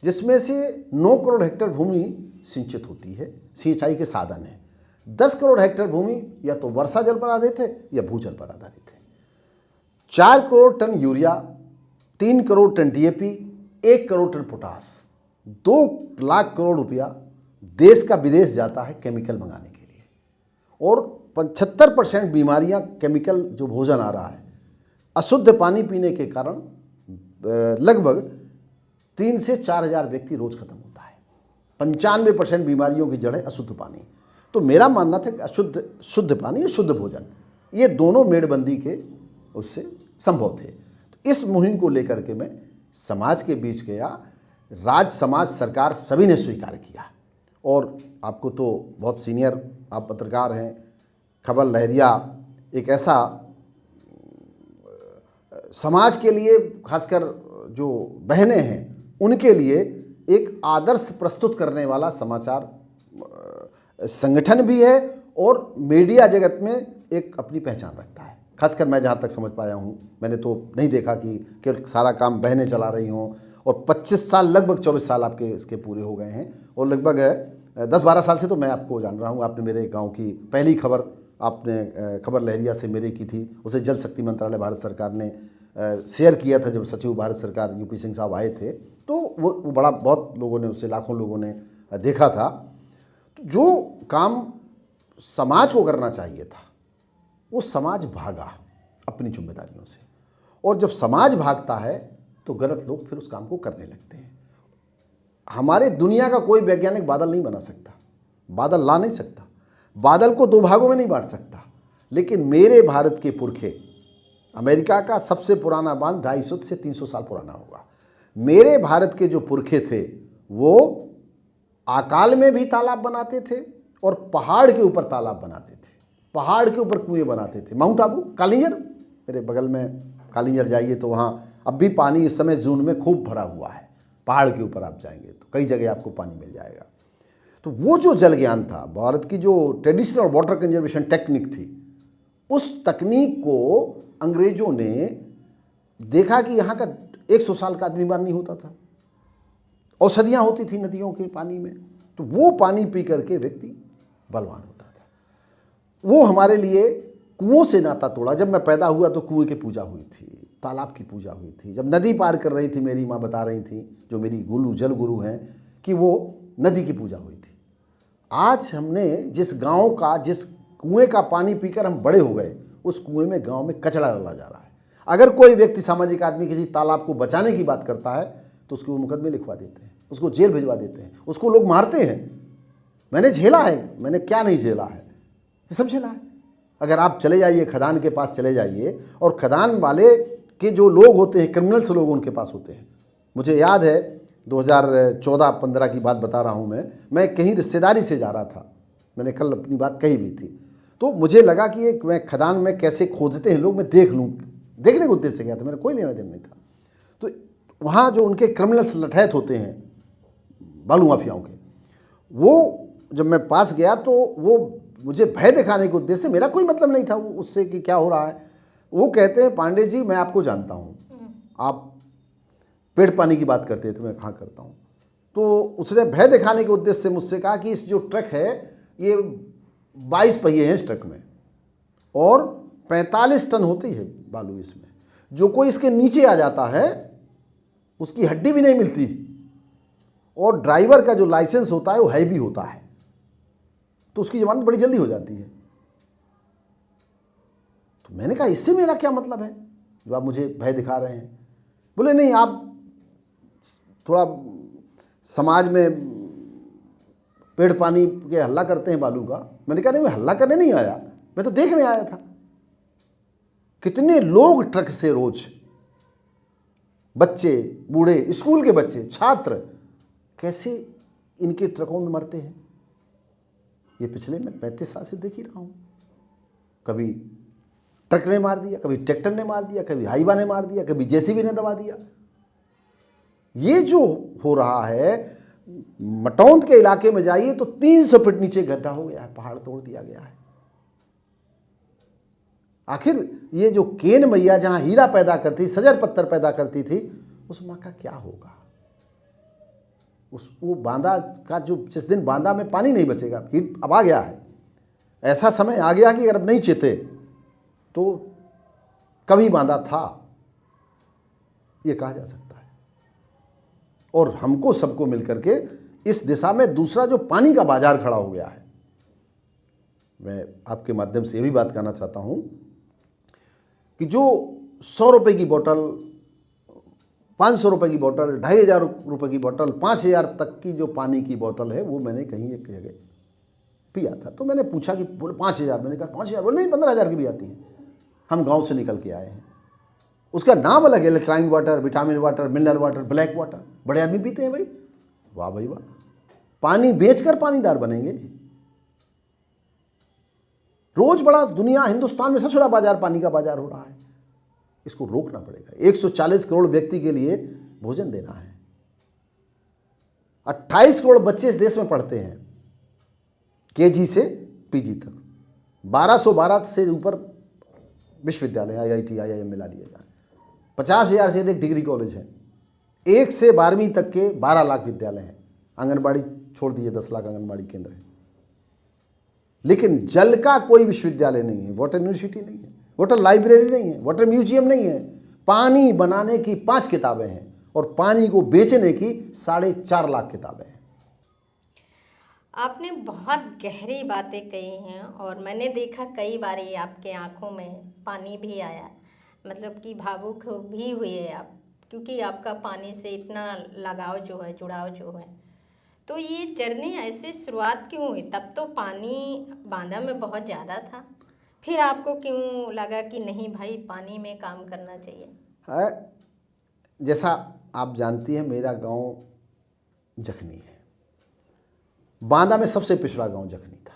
Speaker 1: जिसमें से 9 करोड़ हेक्टेयर भूमि सिंचित होती है, सिंचाई के साधन है। 10 करोड़ हेक्टेयर भूमि या तो वर्षा जल पर आधारित है या भूजल पर आधारित है। 4 crore tonne urea, 3 crore tonne DAP, 1 crore tonne potash, 2 lakh crore रुपया देश का विदेश जाता है केमिकल मंगाने के लिए। और 75% बीमारियां केमिकल जो भोजन आ रहा है, अशुद्ध पानी पीने के कारण लगभग 3 से 4 हज़ार व्यक्ति रोज खत्म होता है। 95% बीमारियों की जड़ है अशुद्ध पानी। तो मेरा मानना था कि शुद्ध पानी और शुद्ध भोजन, ये दोनों मेड़बंदी के उससे संभव थे। तो इस मुहिम को लेकर के मैं समाज के बीच गया, राज समाज सरकार सभी ने स्वीकार किया। और आपको तो बहुत सीनियर आप पत्रकार हैं, खबर लहरिया एक ऐसा समाज के लिए, खासकर जो बहनें हैं उनके लिए एक आदर्श प्रस्तुत करने वाला समाचार संगठन भी है, और मीडिया जगत में एक अपनी पहचान रखता है। खासकर मैं जहाँ तक समझ पाया हूँ, मैंने तो नहीं देखा कि सारा काम बहनें चला रही हों। और 25 साल, लगभग 24 साल आपके इसके पूरे हो गए हैं, और लगभग 10-12 साल से तो मैं आपको जान रहा हूँ। आपने मेरे गांव की पहली खबर आपने खबर लहरिया से मेरे की थी, उसे जल शक्ति मंत्रालय भारत सरकार ने शेयर किया था जब सचिव भारत सरकार यूपी सिंह साहब आए थे। तो वो बड़ा, बहुत लोगों ने उसे, लाखों लोगों ने देखा था। तो जो काम समाज को करना चाहिए था वो समाज भागा अपनी जिम्मेदारियों से, और जब समाज भागता है तो गलत लोग फिर उस काम को करने लगते हैं। हमारे दुनिया का कोई वैज्ञानिक बादल नहीं बना सकता, बादल ला नहीं सकता, बादल को 2 भागों में नहीं बांट सकता। लेकिन मेरे भारत के पुरखे, अमेरिका का सबसे पुराना बांध 250 से 300 साल पुराना होगा। मेरे भारत के जो पुरखे थे वो आकाल में भी तालाब बनाते थे और पहाड़ के ऊपर तालाब बनाते थे, पहाड़ के ऊपर कुएं बनाते थे। माउंट आबू, कालिंजर, मेरे बगल में कालिंजर जाइए तो वहाँ अब भी पानी इस समय जून में खूब भरा हुआ है। पहाड़ के ऊपर आप जाएंगे तो कई जगह आपको पानी मिल जाएगा। तो वो जो जल ज्ञान था, भारत की जो ट्रेडिशनल वाटर कंजर्वेशन टेक्निक थी, उस तकनीक को अंग्रेजों ने देखा कि यहाँ का 100 साल का आदमी बीमार नहीं होता था, औषधियाँ होती थी नदियों के पानी में, तो वो पानी पी करके व्यक्ति बलवान होता था। वो हमारे लिए कुओं से नाता तोड़ा। जब मैं पैदा हुआ तो कुएं की पूजा हुई थी, तालाब की पूजा हुई थी। जब नदी पार कर रही थी, मेरी माँ बता रही थी, जो मेरी गुरु जल गुरु हैं, कि वो नदी की पूजा हुई थी। आज हमने जिस गांव का, जिस कुएं का पानी पीकर हम बड़े हो गए, उस कुएं में गांव में कचरा डाला जा रहा है। अगर कोई व्यक्ति, सामाजिक आदमी, किसी तालाब को बचाने की बात करता है तो उसके वो मुकदमे लिखवा देते हैं, उसको जेल भिजवा देते हैं, उसको लोग मारते हैं। मैंने झेला है, मैंने क्या नहीं झेला है, ये सब झेला है। अगर आप चले जाइए, खदान के पास चले जाइए, और खदान वाले के जो लोग होते हैं, क्रिमिनल्स लोग उनके पास होते हैं। मुझे याद है 2014-15 की बात बता रहा हूँ मैं कहीं रिश्तेदारी से जा रहा था, मैंने कल अपनी बात कही भी थी, तो मुझे लगा कि एक मैं खदान में कैसे खोदते हैं लोग, मैं देख लूँ, देखने के उद्देश्य से गया था, मेरा कोई लेना देना नहीं था। तो वहाँ जो उनके क्रिमिनल्स लठैत होते हैं, बालू माफियाओं के, वो जब मैं पास गया तो वो मुझे भय दिखाने के उद्देश्य से, मेरा कोई मतलब नहीं था उससे कि क्या हो रहा है। वो कहते हैं, पांडे जी मैं आपको जानता हूँ, आप पेड़ पानी की बात करते हैं, तो मैं कहाँ करता हूँ। तो उसने भय दिखाने के उद्देश्य से मुझसे कहा कि इस जो ट्रक है, ये 22 पहिए हैं इस ट्रक में, और 45 टन होती है बालू इसमें। जो कोई इसके नीचे आ जाता है उसकी हड्डी भी नहीं मिलती, और ड्राइवर का जो लाइसेंस होता है वो हैवी होता है, तो उसकी जमानत बड़ी जल्दी हो जाती है। तो मैंने कहा इससे मेरा क्या मतलब है जो आप मुझे भय दिखा रहे हैं। बोले नहीं, आप थोड़ा समाज में पेड़ पानी के हल्ला करते हैं बालू का। मैंने कहा नहीं, मैं हल्ला करने नहीं आया, मैं तो देखने आया था। कितने लोग ट्रक से रोज, बच्चे, बूढ़े, स्कूल के बच्चे, छात्र, कैसे इनके ट्रकों में मरते हैं। ये पिछले मैं 35 साल से देख ही रहा हूं। कभी ट्रक ने मार दिया, कभी ट्रैक्टर ने मार दिया, कभी हाईवा ने मार दिया, कभी जेसीबी ने दबा दिया। ये जो हो रहा है, मटौंद के इलाके में जाइए तो 300 फीट नीचे गड्ढा हो गया है, पहाड़ तोड़ दिया गया है। आखिर ये जो केन मैया जहां हीरा पैदा करती, सजर पत्थर पैदा करती थी, उस मां का क्या होगा। वो बांदा का जो, जिस दिन बांदा में पानी नहीं बचेगा, हीट अब आ गया है, ऐसा समय आ गया कि अगर अब नहीं चेते तो कभी बांदा था, ये कहा जा सकता है। और हमको सबको मिलकर के इस दिशा में दूसरा जो पानी का बाजार खड़ा हो गया है। मैं आपके माध्यम से ये भी बात कहना चाहता हूं कि जो 100 रुपए की बोतल, 500 रुपए की बोतल, 2500 रुपए की बोतल, 5000 तक की जो पानी की बोतल है, वो मैंने कहीं एक जगह पिया था। तो मैंने पूछा कि बोले 5000, मैंने कहा 5000, बोले नहीं 15000 की भी आती है, हम गांव से निकल के आए हैं। उसका नाम अलग है, electrolyte water, vitamin water, mineral water, black water, बड़े आदमी पीते हैं भाई। वाह भाई वाह, पानी बेचकर पानीदार बनेंगे। रोज बड़ा, दुनिया, हिंदुस्तान में सबसे बड़ा बाजार पानी का बाजार हो रहा है। इसको रोकना पड़ेगा। 140 करोड़ व्यक्ति के लिए भोजन देना है। 28 करोड़ बच्चे इस देश में पढ़ते हैं, केजी से पीजी तक। 1212 से ऊपर विश्वविद्यालय, IIT, IIM मिला लिए जाए। 50,000 से अधिक डिग्री कॉलेज हैं। 1 से 12वीं तक के 12 लाख विद्यालय हैं। आंगनबाड़ी छोड़ दीजिए, 10 लाख आंगनबाड़ी केंद्र हैं। लेकिन जल का कोई विश्वविद्यालय नहीं है, वाटर यूनिवर्सिटी नहीं है, वाटर लाइब्रेरी नहीं है, वाटर म्यूजियम नहीं है। पानी बनाने की 5 किताबें हैं और पानी को बेचने की 4.5 लाख किताबें हैं।
Speaker 2: आपने बहुत गहरी बातें कही हैं और मैंने देखा कई बार ये आपके आंखों में पानी भी आया, मतलब कि भावुक भी हुए आप, क्योंकि आपका पानी से इतना लगाव जो है, जुड़ाव जो है। तो ये जर्नी ऐसे शुरुआत क्यों हुई? तब तो पानी बांदा में बहुत ज़्यादा था, फिर आपको क्यों लगा कि नहीं भाई पानी में काम करना चाहिए?
Speaker 1: जैसा आप जानती हैं, मेरा गांव जखनी है। बांदा में सबसे पिछड़ा गांव जखनी था।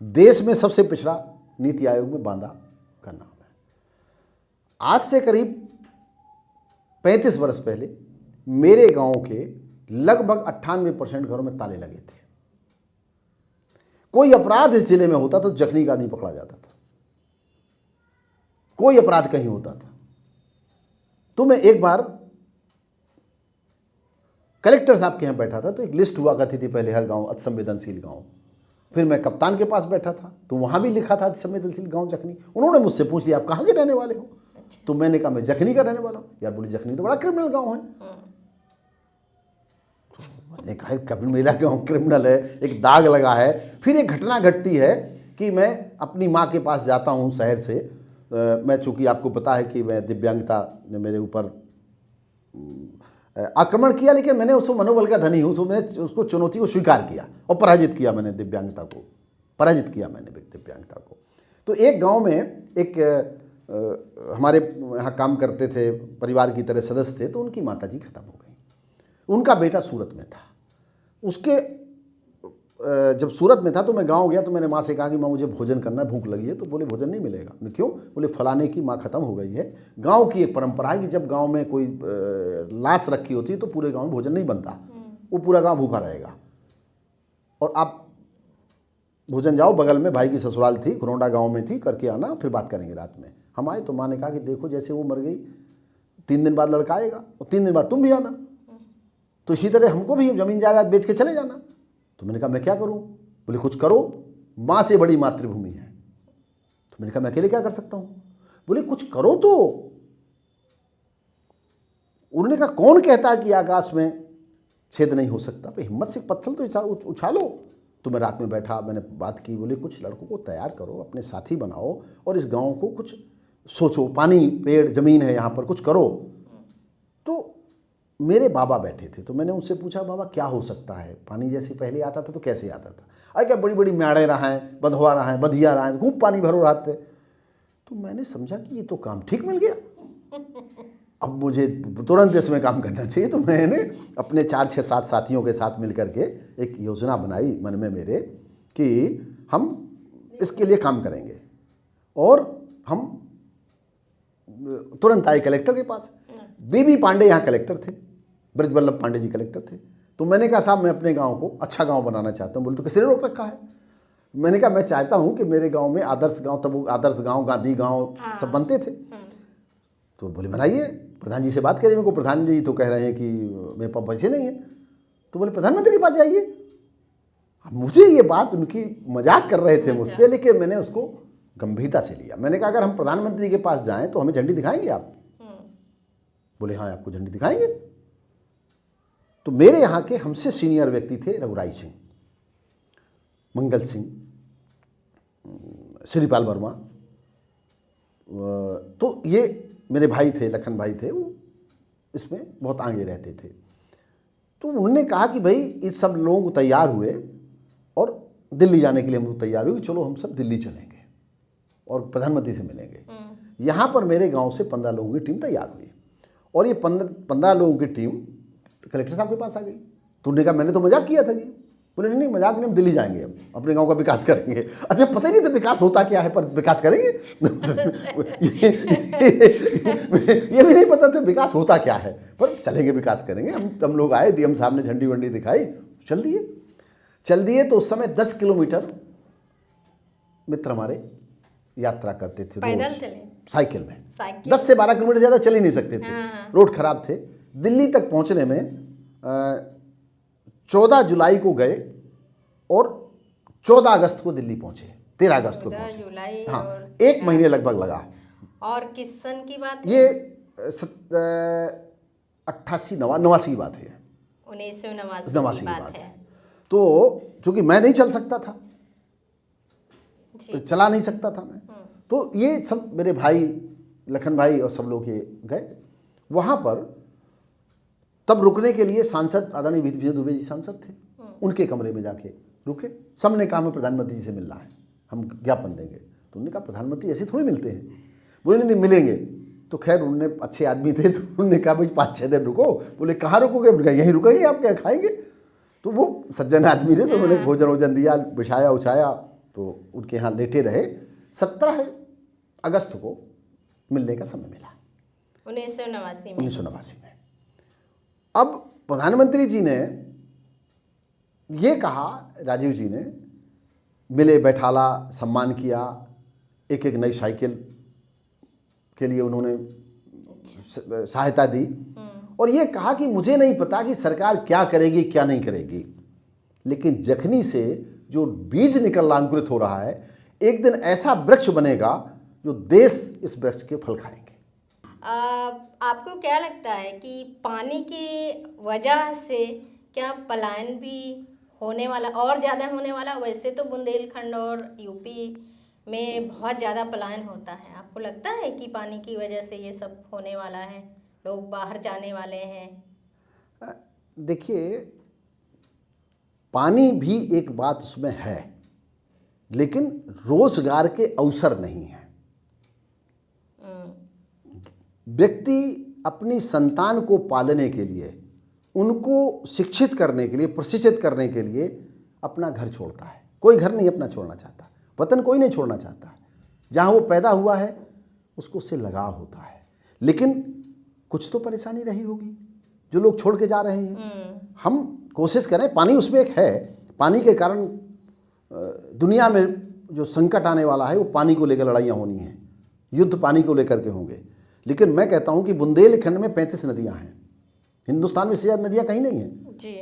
Speaker 1: देश में सबसे पिछड़ा नीति आयोग में बांदा का नाम है। आज से करीब 35 वर्ष पहले मेरे गांव के लगभग 98% घरों में ताले लगे थे। कोई अपराध इस जिले में होता तो जखनी का आदमी पकड़ा जाता था। कोई अपराध कहीं होता था तो मैं एक बार कलेक्टर साहब के यहाँ बैठा था, तो एक लिस्ट हुआ करती थी पहले हर गांव, अतिसंवेदनशील गांव। फिर मैं कप्तान के पास बैठा था तो वहाँ भी लिखा था संवेदनशील गांव जखनी। उन्होंने मुझसे पूछ लिया आप कहाँ के रहने वाले हो? तो मैंने कहा मैं जखनी का रहने वाला हूँ। यार बोली जखनी तो बड़ा क्रिमिनल गांव है। तो मैंने कहा कभी मेरा गांव क्रिमिनल है, एक दाग लगा है। फिर एक घटना घटती है कि मैं अपनी माँ के पास जाता हूँ शहर से। मैं चूँकि आपको पता है कि मैं दिव्यांगता ने मेरे ऊपर आक्रमण किया, लेकिन मैंने उसको मनोबल का धनी हूँ, मैं उसको चुनौती को स्वीकार किया और पराजित किया। मैंने दिव्यांगता को पराजित किया, मैंने दिव्यांगता को। तो एक गांव में एक हमारे यहाँ काम करते थे, परिवार की तरह सदस्य थे, तो उनकी माताजी खत्म हो गई। उनका बेटा सूरत में था। उसके जब सूरत में था तो मैं गांव गया तो मैंने माँ से कहा कि माँ मुझे भोजन करना है, भूख लगी है। तो बोले भोजन नहीं मिलेगा। क्यों? बोले फलाने की माँ खत्म हो गई है। गांव की एक परंपरा है कि जब गांव में कोई लाश रखी होती है तो पूरे गांव में भोजन नहीं बनता, वो पूरा गांव भूखा रहेगा। और आप भोजन जाओ, बगल में भाई की ससुराल थी, घरौंडा गाँव में थी, करके आना, फिर बात करेंगे रात में। हम आए तो माँ ने कहा कि देखो जैसे वो मर गई 3 दिन बाद लड़का आएगा और 3 दिन बाद तुम भी आना, तो इसी तरह हमको भी जमीन जायदाद बेच के चले जाना। तो मैंने कहा मैं क्या करूं? बोले कुछ करो, माँ से बड़ी मातृभूमि है। तो मैंने कहा मैं अकेले क्या कर सकता हूं? बोले कुछ करो। तो उन्होंने कहा कौन कहता है कि आकाश में छेद नहीं हो सकता? भाई हिम्मत से पत्थर तो उछालो। तो मैं रात में बैठा, मैंने बात की। बोले कुछ लड़कों को तैयार करो, अपने साथी बनाओ और इस गांव को कुछ सोचो, पानी पेड़ जमीन है यहाँ पर, कुछ करो। तो मेरे बाबा बैठे थे, तो मैंने उनसे पूछा बाबा क्या हो सकता है? पानी जैसे पहले आता था तो कैसे आता था? अरे क्या बड़ी बड़ी म्याड़े रहा है, बंधवा रहा है, बधिया रहा है, खूब पानी भरो रहते। तो मैंने समझा कि ये तो काम ठीक मिल गया, अब मुझे तुरंत इसमें काम करना चाहिए। तो मैंने अपने 4, 6, 7 साथियों के साथ मिलकर के एक योजना बनाई मन में मेरे कि हम इसके लिए काम करेंगे। और हम तुरंत आए कलेक्टर के पास। बीबी पांडे यहाँ कलेक्टर थे, ब्रजवल्लभ पांडे जी कलेक्टर थे। तो मैंने कहा साहब मैं अपने गांव को अच्छा गांव बनाना चाहता हूँ। बोले तो किसी ने रोक रखा है? मैंने कहा मैं चाहता हूँ कि मेरे गांव में आदर्श गांव, तब वो आदर्श गांव, गांधी गांव सब बनते थे। तो बोले बनाइए, प्रधान जी से बात करिए। मेरे को प्रधान जी तो कह रहे हैं कि मेरे पास पैसे नहीं है। तो बोले प्रधानमंत्री के पास जाइए। अब मुझे ये बात, उनकी मजाक कर रहे थे मुझसे, लेकिन मैंने उसको गंभीरता से लिया। मैंने कहा अगर हम प्रधानमंत्री के पास जाएं तो हमें झंडी दिखाएंगे आप? बोले हाँ आपको झंडी दिखाएंगे। तो मेरे यहाँ के हमसे सीनियर व्यक्ति थे रघुराई सिंह, मंगल सिंह, श्रीपाल वर्मा। तो ये मेरे भाई थे, लखन भाई थे, वो इसमें बहुत आगे रहते थे। तो उन्होंने कहा कि भाई इस सब लोग तैयार हुए और दिल्ली जाने के लिए हम लोग तैयार हुए, चलो हम सब दिल्ली चलेंगे और प्रधानमंत्री से मिलेंगे। यहाँ पर मेरे गांव से 15 लोगों की टीम तैयार हुई और ये 15 लोगों की टीम कलेक्टर साहब के पास आ गई। तो उन्होंने कहा मैंने तो मजाक किया था जी। बोले नहीं मजाक नहीं, हम दिल्ली जाएंगे, हम अपने गांव का विकास करेंगे। अच्छा पता ही नहीं था विकास होता क्या है, पर विकास करेंगे ये भी नहीं पता था विकास होता क्या है, पर चलेंगे विकास करेंगे। हम लोग आए, डीएम साहब ने झंडी वंडी दिखाई, चल दिए। तो उस समय 10 किलोमीटर मित्र हमारे यात्रा करते थे रोज साइकिल में। 10 से 12 किलोमीटर ज़्यादा चल ही नहीं सकते थे, रोड खराब थे। दिल्ली तक पहुंचने में 14 जुलाई को गए और 14 अगस्त को दिल्ली पहुंचे, 13 अगस्त को पहुंचे। हाँ 1 महीने लगभग लगा।
Speaker 2: और किस सन की बात है?
Speaker 1: ये 89 की बात है,
Speaker 2: 1989 की बात है।
Speaker 1: तो चूंकि मैं नहीं चल सकता था, चला नहीं सकता था मैं, तो ये सब मेरे भाई लखन भाई और सब लोग ये गए वहाँ पर। तब रुकने के लिए सांसद आदरणीय विजय दुबे जी सांसद थे, उनके कमरे में जाके रुके। सबने कहा हमें प्रधानमंत्री जी से मिलना है, हम ज्ञापन देंगे। तो उन्होंने कहा प्रधानमंत्री ऐसे थोड़ी मिलते हैं। बोले नहीं मिलेंगे। तो खैर उन्होंने, अच्छे आदमी थे, तो उन्होंने कहा भाई 5-6 दिन रुको। बोले कहाँ रुकोगे? यहीं रुकेंगे, आप क्या खाएंगे? तो वो सज्जन आदमी थे, तो उन्होंने भोजन वोजन दिया, बिछाया उछाया, तो उनके यहाँ लेटे रहे। 17 अगस्त को मिलने का समय मिला 1989 में। अब प्रधानमंत्री जी ने ये कहा, राजीव जी ने मिले, बैठाला, सम्मान किया, एक नई साइकिल के लिए उन्होंने सहायता दी और ये कहा कि मुझे नहीं पता कि सरकार क्या करेगी क्या नहीं करेगी, लेकिन जखनी से जो बीज निकल रहा अंकुरित हो रहा है, एक दिन ऐसा वृक्ष बनेगा जो देश इस वृक्ष के फल खाएंगे।
Speaker 2: आपको क्या लगता है कि पानी की वजह से क्या पलायन भी होने वाला, और ज़्यादा होने वाला? वैसे तो बुंदेलखंड और यूपी में बहुत ज़्यादा पलायन होता है। आपको लगता है कि पानी की वजह से ये सब होने वाला है, लोग बाहर जाने वाले हैं?
Speaker 1: देखिए, पानी भी एक बात उसमें है, लेकिन रोजगार के अवसर नहीं है। व्यक्ति अपनी संतान को पालने के लिए, उनको शिक्षित करने के लिए, प्रशिक्षित करने के लिए अपना घर छोड़ता है। कोई घर नहीं अपना छोड़ना चाहता, वतन कोई नहीं छोड़ना चाहता। जहाँ वो पैदा हुआ है उसको उससे लगाव होता है, लेकिन कुछ तो परेशानी रही होगी जो लोग छोड़ के जा रहे हैं। हम कोशिश करें, पानी उसमें एक है। पानी के कारण दुनिया में जो संकट आने वाला है वो पानी को लेकर लड़ाइयाँ होनी हैं, युद्ध पानी को लेकर के होंगे। लेकिन मैं कहता हूँ कि बुंदेलखंड में 35 नदियाँ हैं। हिंदुस्तान में से ज़्यादा नदियाँ कहीं नहीं हैं
Speaker 2: जी।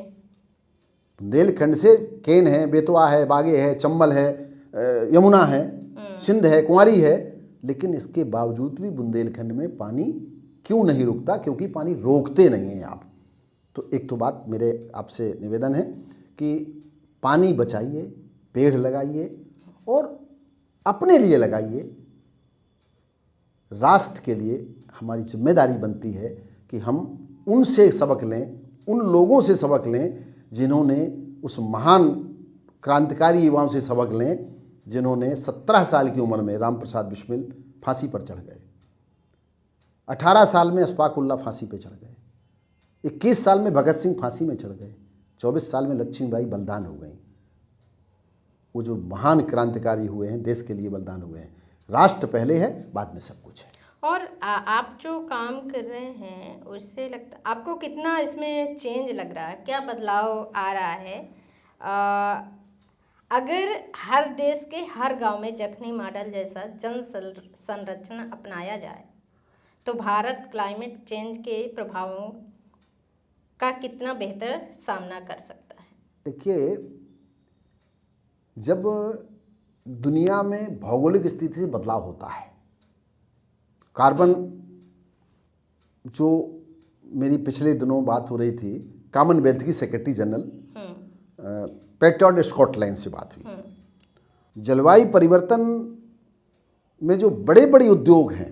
Speaker 1: बुंदेलखंड से केन है, बेतवा है, बागे है, चंबल है, यमुना है, सिंध है, कुंवारी है। लेकिन इसके बावजूद भी बुंदेलखंड में पानी क्यों नहीं रुकता? क्योंकि पानी रोकते नहीं हैं आप। तो एक तो बात मेरे आपसे निवेदन है कि पानी बचाइए, पेड़ लगाइए और अपने लिए लगाइए। राष्ट्र के लिए हमारी जिम्मेदारी बनती है कि हम उनसे सबक लें, उन लोगों से सबक लें जिन्होंने, उस महान क्रांतिकारी युवाओं से सबक लें जिन्होंने 17 साल की उम्र में राम प्रसाद बिस्मिल फांसी पर चढ़ गए, 18 साल में अशफाक उल्लाह फांसी पर चढ़ गए, 21 साल में भगत सिंह फांसी में चढ़ गए, 24 साल में लक्ष्मीबाई बलिदान हो गई। वो जो महान क्रांतिकारी हुए हैं, देश के लिए बलिदान हुए हैं। राष्ट्र पहले है, बाद में सब कुछ है।
Speaker 2: और आप जो काम कर रहे हैं उससे लगता, आपको कितना इसमें चेंज लग रहा है? क्या बदलाव आ रहा है? अगर हर देश के हर गांव में जखनी मॉडल जैसा जन संरचना अपनाया जाए तो भारत क्लाइमेट चेंज के प्रभावों का कितना बेहतर सामना कर सकता है?
Speaker 1: देखिए, जब दुनिया में भौगोलिक स्थिति से बदलाव होता है, कार्बन, जो मेरी पिछले दिनों बात हो रही थी, कॉमनवेल्थ की सेक्रेटरी जनरल पैट्रियट स्कॉटलैंड से बात हुई। जलवायु परिवर्तन में जो बड़े बड़े उद्योग हैं,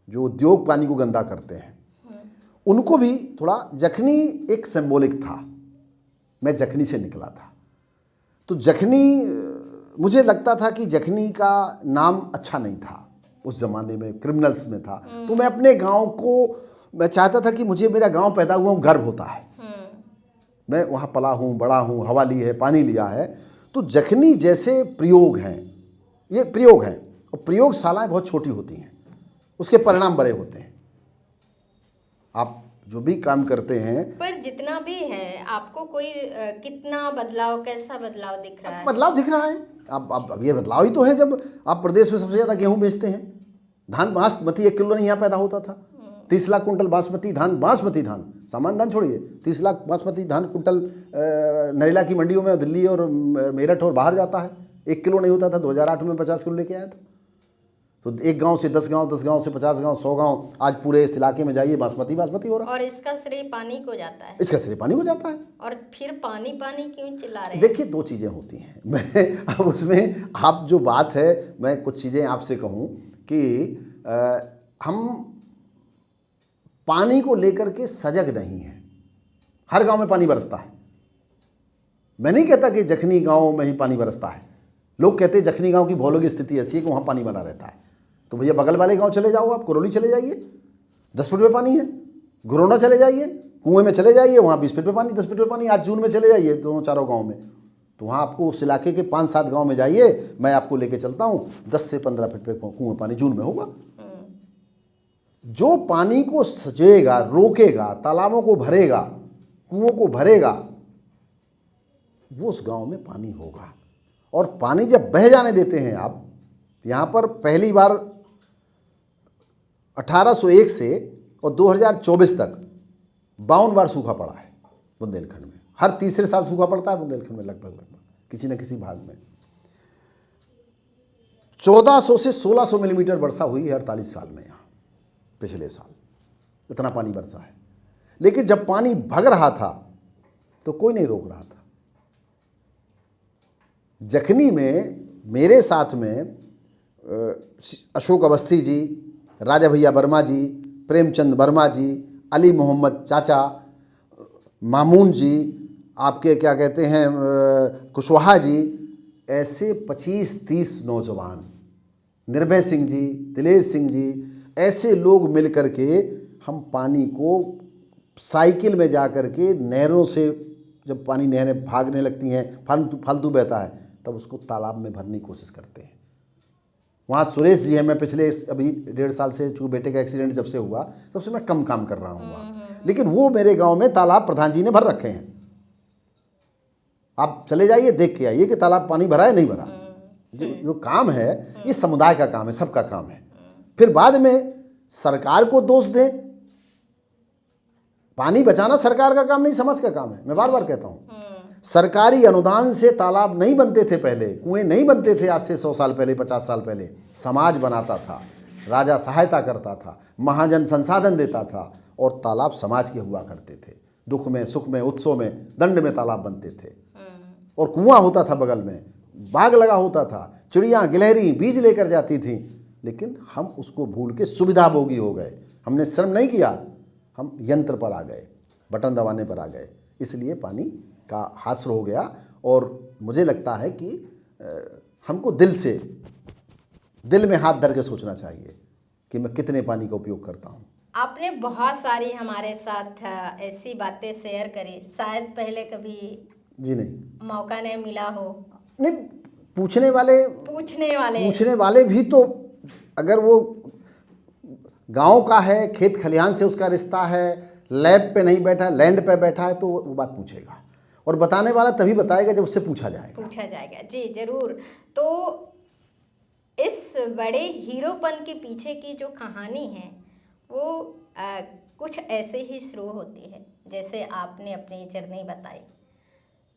Speaker 1: जो उद्योग पानी को गंदा करते हैं, उनको भी थोड़ा, जखनी एक सिंबॉलिक था। मैं जखनी से निकला था, तो जखनी, मुझे लगता था कि जखनी का नाम अच्छा नहीं था, उस ज़माने में क्रिमिनल्स में था। तो मैं अपने गांव को, मैं चाहता था कि मुझे मेरा गांव पैदा हुआ हूँ, गर्व होता है, मैं वहाँ पला हूँ, बड़ा हूँ, हवा ली है, पानी लिया है। तो जखनी जैसे प्रयोग हैं, ये प्रयोग हैं, और प्रयोगशालाएँ बहुत छोटी होती हैं, उसके परिणाम बड़े होते हैं। आप जो भी काम करते हैं,
Speaker 2: पर जितना भी है, आपको कोई कितना बदलाव, कैसा बदलाव दिख रहा है?
Speaker 1: बदलाव दिख रहा है। अब ये बदलाव ही तो है जब आप प्रदेश में सबसे ज़्यादा गेहूं बेचते हैं। धान बासमती 1 किलो नहीं यहाँ पैदा होता था। 30 लाख कुंटल बासमती धान, सामान्य धान छोड़िए, 30 लाख बासमती धान कुंटल नरेला की मंडियों में, दिल्ली और मेरठ और बाहर जाता है। 1 किलो नहीं होता था। 2008 में 50 किलो लेके आया था। तो एक गांव से 10 गांव, 10 गांव से 50 गांव, 100 गांव, आज पूरे इस इलाके में जाइए बासमती हो रहा है।
Speaker 2: और इसका श्रेय पानी को जाता है।
Speaker 1: इसका श्रेय पानी को जाता है।
Speaker 2: और फिर पानी क्यों चिल्ला रहे हैं?
Speaker 1: देखिए, 2 चीज़ें होती हैं। मैं अब उसमें, आप जो बात है, मैं कुछ चीज़ें आपसे कहूँ कि हम पानी को लेकर के सजग नहीं हैं। हर गांव में पानी बरसता है। मैं नहीं कहता कि जखनी गांव में ही पानी बरसता है। लोग कहते हैं जखनी गांव की भौगोलिक स्थिति ऐसी है कि वहाँ पानी बना रहता है। तो भैया बगल वाले गांव चले जाओ, आप कुरौली चले जाइए, 10 फुट में पानी है। गुरोना चले जाइए, कुएं में चले जाइए, वहाँ 20 फीट पे पानी, 10 फीट पे पानी। आज जून में चले जाइए दोनों चारों गांव में, तो वहाँ आपको उस इलाके के 5-7 गांव में जाइए, मैं आपको लेके चलता हूँ, 10 से 15 फीट पे कुएं पानी जून में होगा। जो पानी को सजेगा, रोकेगा, तालाबों को भरेगा, कुओं को भरेगा, वो उस गांव में पानी होगा। और पानी जब बह जाने देते हैं आप, यहाँ पर पहली बार 1801 से और 2024 तक 52 बार सूखा पड़ा है बुंदेलखंड में। हर तीसरे साल सूखा पड़ता है बुंदेलखंड में लगभग। किसी न किसी भाग में। 1400 से 1600 मिलीमीटर वर्षा हुई है 48 साल में यहाँ, पिछले साल इतना पानी बरसा है। लेकिन जब पानी भग रहा था तो कोई नहीं रोक रहा था। जखनी में मेरे साथ में अशोक अवस्थी जी, राजा भैया वर्मा जी, प्रेमचंद वर्मा जी, अली मोहम्मद चाचा, मामून जी, आपके क्या कहते हैं कुशवाहा जी, ऐसे 25-30 नौजवान, निर्भय सिंह जी, दिलेर सिंह जी, ऐसे लोग मिल कर के हम पानी को साइकिल में जा कर के नहरों से, जब पानी नहरें भागने लगती हैं, फालतू बहता है, तब उसको तालाब में भरने की कोशिश करते हैं। वहाँ सुरेश जी हैं, मैं पिछले अभी 1.5 साल से, चूँकि बेटे का एक्सीडेंट जब से हुआ तब से मैं कम काम कर रहा हूँ वहाँ, लेकिन वो मेरे गांव में तालाब प्रधान जी ने भर रखे हैं। आप चले जाइए, देख के आइए कि तालाब पानी भरा है नहीं भरा। जो काम है ये समुदाय का काम है, सबका काम है। फिर बाद में सरकार को दोष दें, पानी बचाना सरकार का काम नहीं, समाज का काम है। मैं बार बार कहता हूँ, सरकारी अनुदान से तालाब नहीं बनते थे पहले, कुएं नहीं बनते थे आज से 100 साल पहले, 50 साल पहले। समाज बनाता था, राजा सहायता करता था, महाजन संसाधन देता था, और तालाब समाज के हुआ करते थे। दुख में, सुख में, उत्सव में, दंड में तालाब बनते थे, और कुआं होता था बगल में, बाग लगा होता था, चिड़ियाँ गिलहरी बीज लेकर जाती थी। लेकिन हम उसको भूल के सुविधाभोगी हो गए। हमने श्रम नहीं किया, हम यंत्र पर आ गए, बटन दबाने पर आ गए, इसलिए पानी का हास्य हो गया। और मुझे लगता है कि हमको दिल में हाथ धर के सोचना चाहिए कि मैं कितने पानी का उपयोग करता हूँ।
Speaker 2: आपने बहुत सारी हमारे साथ ऐसी बातें शेयर करी, शायद पहले कभी
Speaker 1: जी नहीं
Speaker 2: मौका नहीं मिला हो।
Speaker 1: नहीं, पूछने वाले भी तो, अगर वो गांव का है, खेत खलिहान से उसका रिश्ता है, लैब पे नहीं बैठा, लैंड पे बैठा है, तो वो बात पूछेगा। और बताने वाला तभी बताएगा जब उससे पूछा जाएगा।
Speaker 2: जी जरूर। तो इस बड़े हीरोपन के पीछे की जो कहानी है वो कुछ ऐसे ही शुरू होती है जैसे आपने अपनी जर्नी बताई।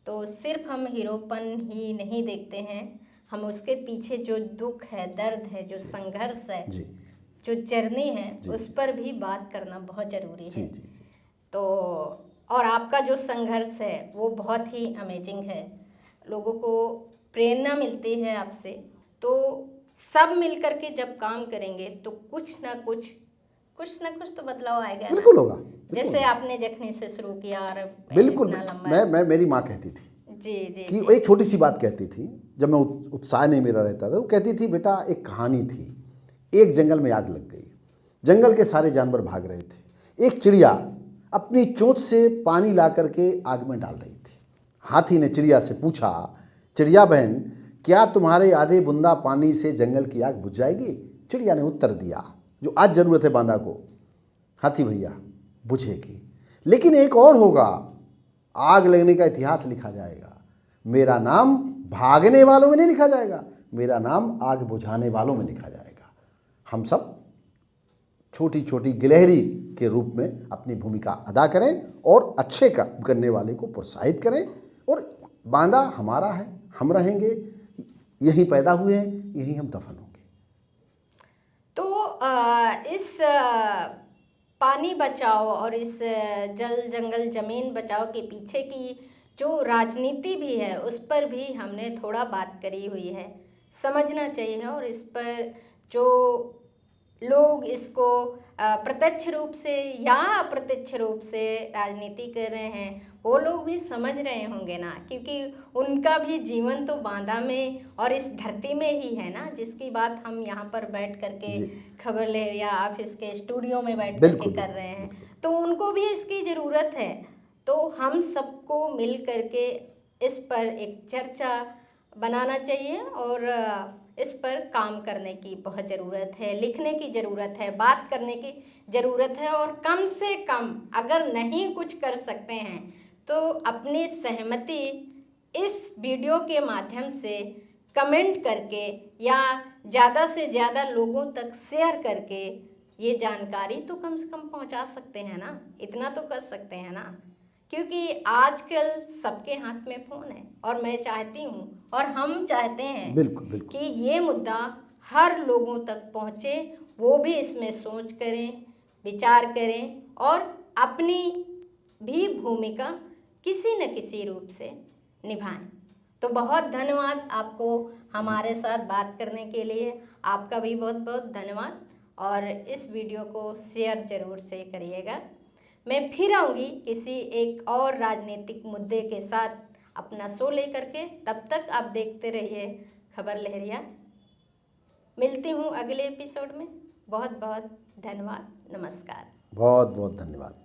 Speaker 2: तो सिर्फ हम हीरोपन ही नहीं देखते हैं, हम उसके पीछे जो दुख है, दर्द है, जो संघर्ष है, जो जर्नी है, उस पर भी बात करना बहुत ज़रूरी है। तो और आपका जो संघर्ष है वो बहुत ही अमेजिंग है, लोगों को प्रेरणा मिलती है आपसे। तो सब मिलकर के जब काम करेंगे तो कुछ ना कुछ तो बदलाव आएगा।
Speaker 1: बिल्कुल होगा।
Speaker 2: जैसे आपने जखनी से शुरू किया और
Speaker 1: बिल्कुल। मैं मेरी माँ कहती थी
Speaker 2: जी
Speaker 1: कि एक छोटी सी बात कहती थी, जब मैं उत्साह नहीं मेरा रहता था, वो कहती थी, बेटा एक कहानी थी, एक जंगल में आग लग गई, जंगल के सारे जानवर भाग रहे थे, एक चिड़िया अपनी चोंच से पानी ला करके आग में डाल रही थी। हाथी ने चिड़िया से पूछा, चिड़िया बहन, क्या तुम्हारे आधे बूंदा पानी से जंगल की आग बुझ जाएगी? चिड़िया ने उत्तर दिया, जो आज ज़रूरत है बांदा को, हाथी भैया बुझेगी, लेकिन एक और होगा, आग लगने का इतिहास लिखा जाएगा, मेरा नाम भागने वालों में नहीं लिखा जाएगा, मेरा नाम आग बुझाने वालों में लिखा जाएगा। हम सब छोटी छोटी गिलहरी के रूप में अपनी भूमिका अदा करें और अच्छे का करने वाले को प्रोत्साहित करें। और बांदा हमारा है, हम रहेंगे, यहीं पैदा हुए हैं, यहीं हम दफन होंगे।
Speaker 2: तो इस पानी बचाओ और इस जल जंगल ज़मीन बचाओ के पीछे की जो राजनीति भी है उस पर भी हमने थोड़ा बात करी हुई है, समझना चाहिए। और इस पर जो लोग इसको प्रत्यक्ष रूप से या अप्रत्यक्ष रूप से राजनीति कर रहे हैं वो लोग भी समझ रहे होंगे ना, क्योंकि उनका भी जीवन तो बांदा में और इस धरती में ही है ना, जिसकी बात हम यहाँ पर बैठ करके खबर लहरिया ऑफिस के स्टूडियो में बैठ करके कर रहे हैं। तो उनको भी इसकी ज़रूरत है। तो हम सबको मिल करके इस पर एक चर्चा बनाना चाहिए और इस पर काम करने की बहुत ज़रूरत है, लिखने की ज़रूरत है, बात करने की ज़रूरत है। और कम से कम अगर नहीं कुछ कर सकते हैं तो अपनी सहमति इस वीडियो के माध्यम से कमेंट करके या ज़्यादा से ज़्यादा लोगों तक शेयर करके ये जानकारी तो कम से कम पहुंचा सकते हैं ना, इतना तो कर सकते हैं ना, क्योंकि आजकल सबके हाथ में फ़ोन है और मैं चाहती हूँ और हम चाहते हैं
Speaker 1: बिल्कुल बिल्कुल।
Speaker 2: कि ये मुद्दा हर लोगों तक पहुँचे, वो भी इसमें सोच करें, विचार करें और अपनी भी भूमिका किसी न किसी रूप से निभाएं। तो बहुत धन्यवाद आपको हमारे साथ बात करने के लिए। आपका भी बहुत बहुत धन्यवाद और इस वीडियो को शेयर ज़रूर से करिएगा। मैं फिर आऊँगी किसी एक और राजनीतिक मुद्दे के साथ अपना शो लेकर के। तब तक आप देखते रहिए खबर लहरिया। मिलती हूँ अगले एपिसोड में। बहुत बहुत धन्यवाद। नमस्कार।
Speaker 1: बहुत बहुत धन्यवाद।